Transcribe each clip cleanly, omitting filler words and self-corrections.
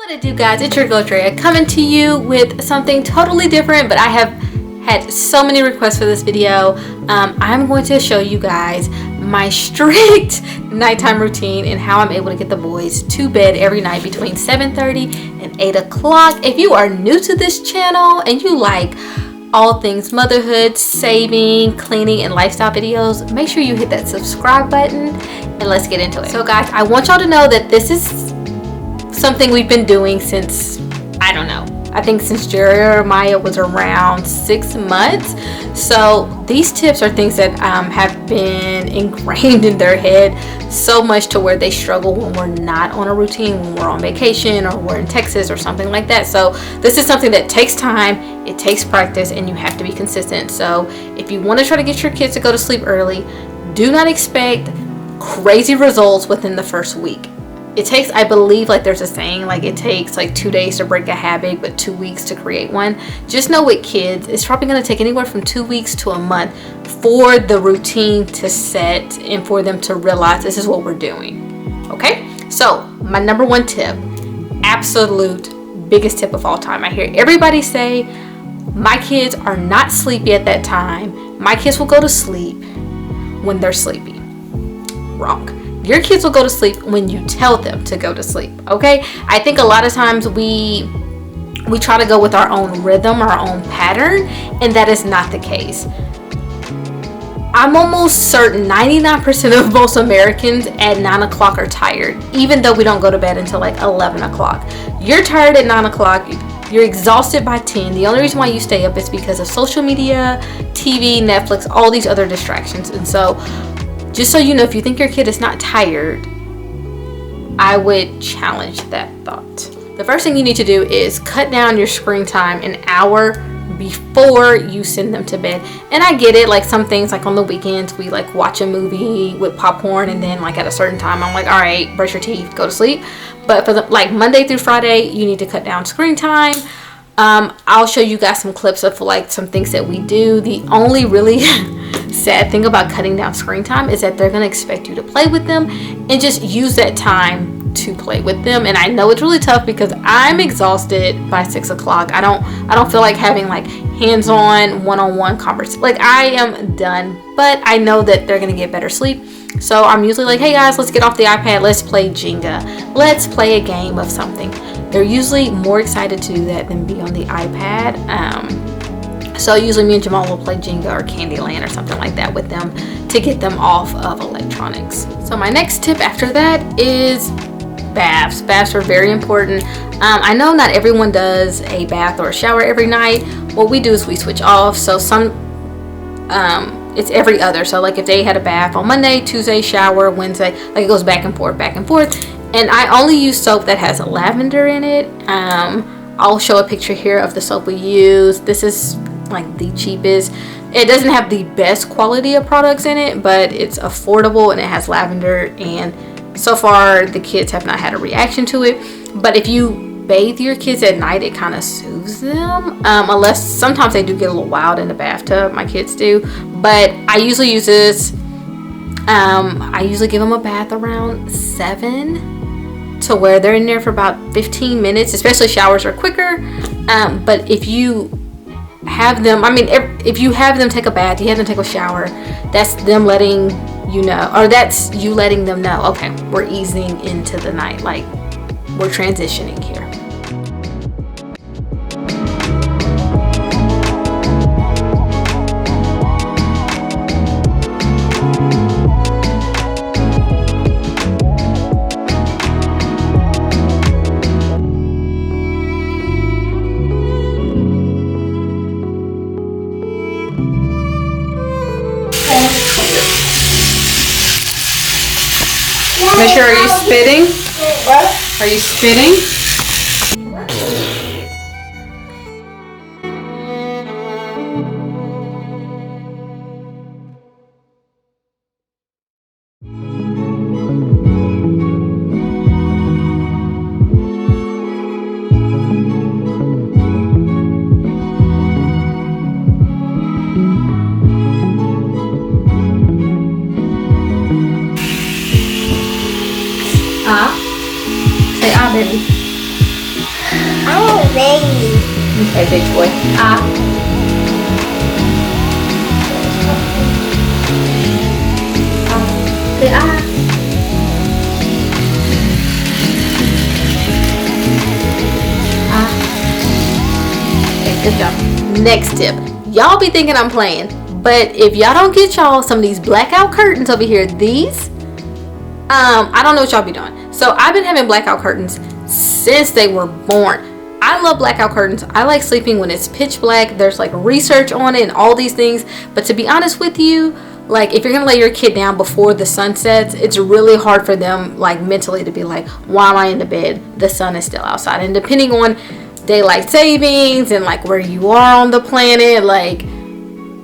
What it do, guys? It's your girl Drea coming to you with something totally different, but I have had so many requests for this video. I'm going to show you guys my strict nighttime routine and how I'm able to get the boys to bed every night between 7:30 and 8 o'clock. If you are new to this channel and you like all things motherhood, saving, cleaning, and lifestyle videos, make sure you hit that subscribe button and let's get into it. So guys, I want y'all to know that this is something we've been doing since, I don't know, I think since Jeremiah was around 6 months. So these tips are things that have been ingrained in their head so much to where they struggle when we're not on a routine, when we're on vacation or we're in Texas or something like that. So this is something that takes time, it takes practice, and you have to be consistent. So if you want to try to get your kids to go to sleep early, do not expect crazy results within the first week. It takes, I believe, like there's a saying, like it takes like 2 days to break a habit, but 2 weeks to create one. Just know with kids, it's probably going to take anywhere from 2 weeks to a month for the routine to set and for them to realize this is what we're doing. Okay, so my number one tip, absolute biggest tip of all time. I hear everybody say, my kids are not sleepy at that time. My kids will go to sleep when they're sleepy. Wrong. Your kids will go to sleep when you tell them to go to sleep, okay? I think a lot of times we try to go with our own rhythm, our own pattern, and that is not the case. I'm almost certain 99% of most Americans at 9 o'clock are tired, even though we don't go to bed until like 11 o'clock. You're tired at 9 o'clock, you're exhausted by 10. The only reason why you stay up is because of social media, TV, Netflix, all these other distractions. And so just so you know, if you think your kid is not tired, I would challenge that thought. The first thing you need to do is cut down your screen time an hour before you send them to bed. And I get it, like some things, like on the weekends, we like watch a movie with popcorn, and then like at a certain time, I'm like, all right, brush your teeth, go to sleep. But for the, like Monday through Friday, you need to cut down screen time. I'll show you guys some clips of like some things that we do. The only really sad thing about cutting down screen time is that they're going to expect you to play with them and just use that time to play with them. And I know it's really tough because I'm exhausted by 6 o'clock. I don't feel like having like hands-on one-on-one conversation. Like I am done, but I know that they're going to get better sleep. So I'm usually like, hey guys, let's get off the iPad, let's play Jenga, let's play a game of something. They're usually more excited to do that than be on the iPad. So usually me and Jamal will play Jenga or Candyland or something like that with them to get them off of electronics. So my next tip after that is baths. Baths are very important. I know not everyone does a bath or a shower every night. What we do is we switch off. So it's every other. So like if they had a bath on Monday, Tuesday shower, Wednesday, like it goes back and forth, back and forth. And I only use soap that has lavender in it. I'll show a picture here of the soap we use. This is like the cheapest. It doesn't have the best quality of products in it, but it's affordable and it has lavender, and so far the kids have not had a reaction to it. But if you bathe your kids at night, it kind of soothes them, unless sometimes they do get a little wild in the bathtub. My kids do, but I usually use this. I usually give them a bath around 7 to where they're in there for about 15 minutes, especially showers are quicker. But if you have them, I mean, if you have them take a bath, you have them take a shower, that's them letting you know, or that's you letting them know, okay, we're easing into the night, like we're transitioning here. Make sure, are you spitting? What? Are you spitting? Say ah, baby. Okay, big boy. Say Okay, good job. Next tip. Y'all be thinking I'm playing, but if y'all don't get y'all some of these blackout curtains over here, these, I don't know what y'all be doing. So I've been having blackout curtains since they were born. I love blackout curtains. I like sleeping when it's pitch black. There's like research on it and all these things. But to be honest with you, like if you're gonna lay your kid down before the sun sets, it's really hard for them like mentally to be like, why am I in the bed? The sun is still outside. And depending on daylight savings and like where you are on the planet, like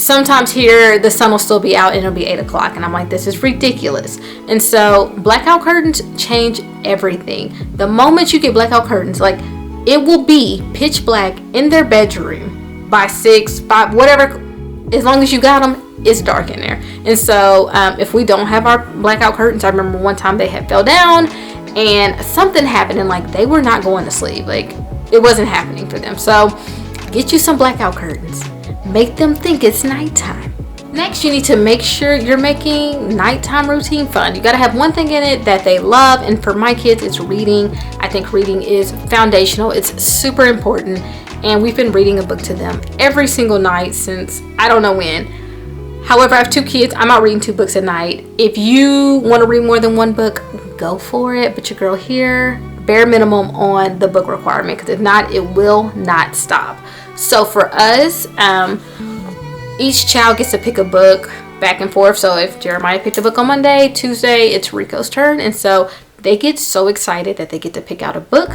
sometimes here the sun will still be out and it'll be 8 o'clock and I'm like, this is ridiculous. And so blackout curtains change everything. The moment you get blackout curtains, like it will be pitch black in their bedroom by 6, 5, whatever, as long as you got them, it's dark in there. And so if we don't have our blackout curtains, I remember one time they had fell down and something happened and like they were not going to sleep, like it wasn't happening for them. So get you some blackout curtains, make them think it's nighttime. Next, you need to make sure you're making nighttime routine fun. You got to have one thing in it that they love, and for my kids it's reading. I think reading is foundational. It's super important, and we've been reading a book to them every single night since I don't know when. However, I have 2 kids. I'm not reading 2 books a night. If you want to read more than 1 book, go for it, but your girl here, bare minimum on the book requirement, because if not, it will not stop. So for us, each child gets to pick a book back and forth. So if Jeremiah picked a book on Monday, Tuesday it's Rico's turn, and so they get so excited that they get to pick out a book.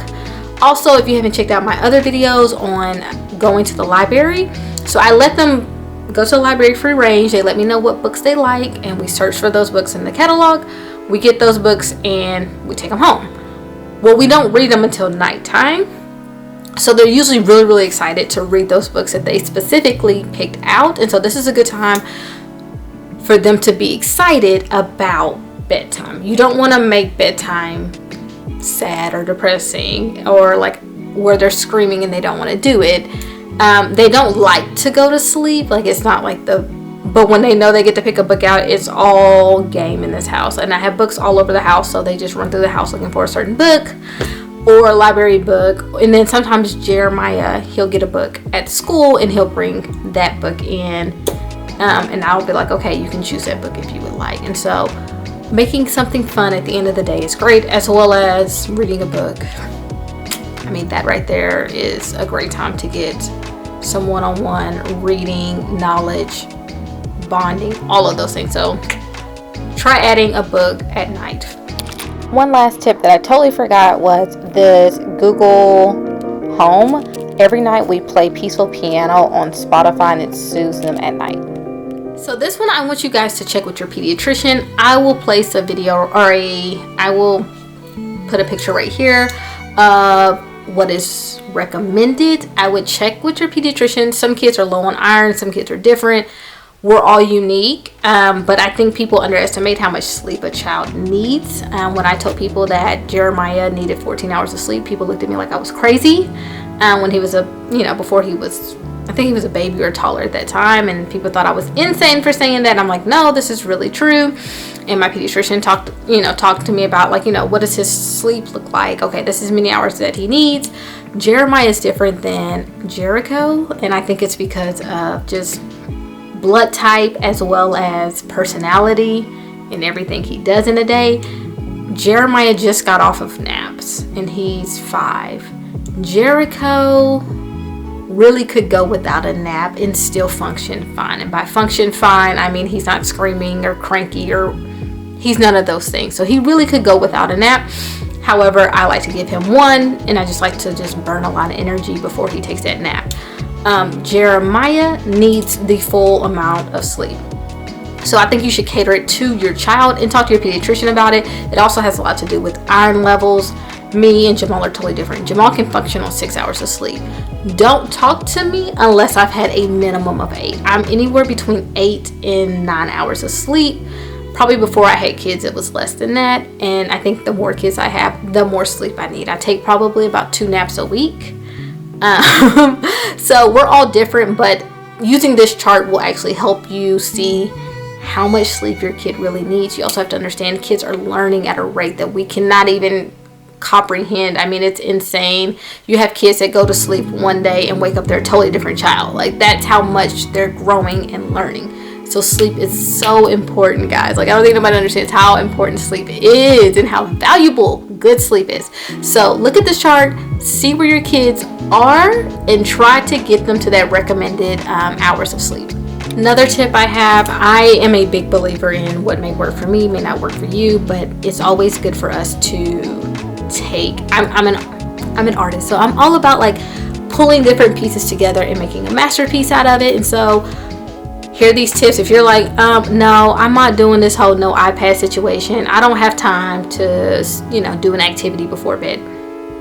Also, if you haven't checked out my other videos on going to the library, so I let them go to the library free range. They let me know what books they like and we search for those books in the catalog. We get those books and we take them home. Well, we don't read them until nighttime. So they're usually really, really excited to read those books that they specifically picked out. And so this is a good time for them to be excited about bedtime. You don't want to make bedtime sad or depressing or like where they're screaming and they don't want to do it. They don't like to go to sleep. Like it's not like but when they know they get to pick a book out, it's all game in this house. And I have books all over the house, so they just run through the house looking for a certain book or a library book. And then sometimes Jeremiah, he'll get a book at school and he'll bring that book in, and I'll be like, okay, you can choose that book if you would like. And so making something fun at the end of the day is great, as well as reading a book. I mean, that right there is a great time to get some one-on-one reading, knowledge, bonding, all of those things. So try adding a book at night. One last tip that I totally forgot was this Google Home. Every night we play peaceful piano on Spotify and it soothes them at night. So this one I want you guys to check with your pediatrician. I will place a video I will put a picture right here of what is recommended. I would check with your pediatrician. Some kids are low on iron, some kids are different. We're all unique, but I think people underestimate how much sleep a child needs. When I told people that Jeremiah needed 14 hours of sleep, people looked at me like I was crazy. When he was before he was, I think he was a baby or taller at that time, and people thought I was insane for saying that. And I'm like, no, this is really true. And my pediatrician talked to me about what does his sleep look like? Okay, this is many hours that he needs. Jeremiah is different than Jericho, and I think it's because of just blood type as well as personality and everything he does in a day. Jeremiah just got off of naps and he's 5. Jericho really could go without a nap and still function fine. And by function fine, I mean he's not screaming or cranky or he's none of those things. So he really could go without a nap. However, I like to give him one, and I just like to just burn a lot of energy before he takes that nap. Jeremiah needs the full amount of sleep. So I think you should cater it to your child and talk to your pediatrician about it. It also has a lot to do with iron levels. Me and Jamal are totally different. Jamal can function on 6 hours of sleep. Don't talk to me unless I've had a minimum of 8. I'm anywhere between 8 and 9 hours of sleep. Probably before I had kids, it was less than that. And I think the more kids I have, the more sleep I need. I take probably about 2 naps a week. So we're all different, but using this chart will actually help you see how much sleep your kid really needs. You also have to understand kids are learning at a rate that we cannot even comprehend. I mean, it's insane. You have kids that go to sleep one day and wake up, they're a totally different child. Like, that's how much they're growing and learning. So sleep is so important, guys. Like, I don't think nobody understands how important sleep is and how valuable good sleep is. So look at this chart, see where your kids are, and try to get them to that recommended hours of sleep. Another tip I have, I am a big believer in what may work for me may not work for you, but it's always good for us to take, I'm an artist, so I'm all about like pulling different pieces together and making a masterpiece out of it. And so here are these tips. If you're like, no, I'm not doing this whole no iPad situation, I don't have time to, do an activity before bed,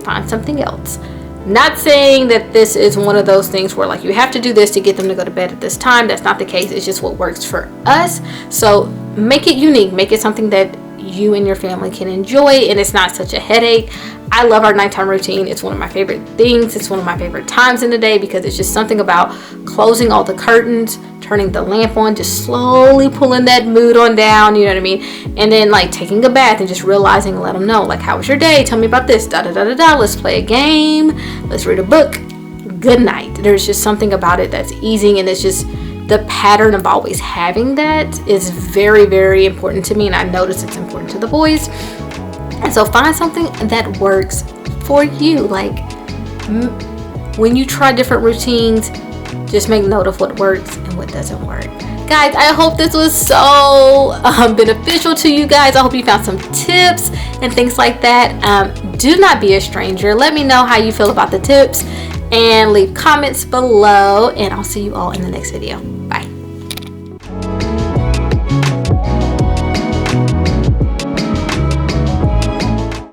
find something else. Not saying that this is one of those things where like you have to do this to get them to go to bed at this time. That's not the case. It's just what works for us. So make it unique, make it something that you and your family can enjoy, and it's not such a headache. I love our nighttime routine. It's one of my favorite things. It's one of my favorite times in the day because it's just something about closing all the curtains, turning the lamp on, just slowly pulling that mood on down, you know what I mean? And then like taking a bath and just realizing, let them know, like, how was your day? Tell me about this, da da da da da. Let's play a game. Let's read a book. Good night. There's just something about it that's easing, and it's just the pattern of always having that is very, very important to me, and I notice it's important to the boys. And so find something that works for you. Like, when you try different routines, just make note of what works and what doesn't work. Guys, I hope this was so beneficial to you guys. I hope you found some tips and things like that. Do not be a stranger. Let me know how you feel about the tips and leave comments below, and I'll see you all in the next video. Bye.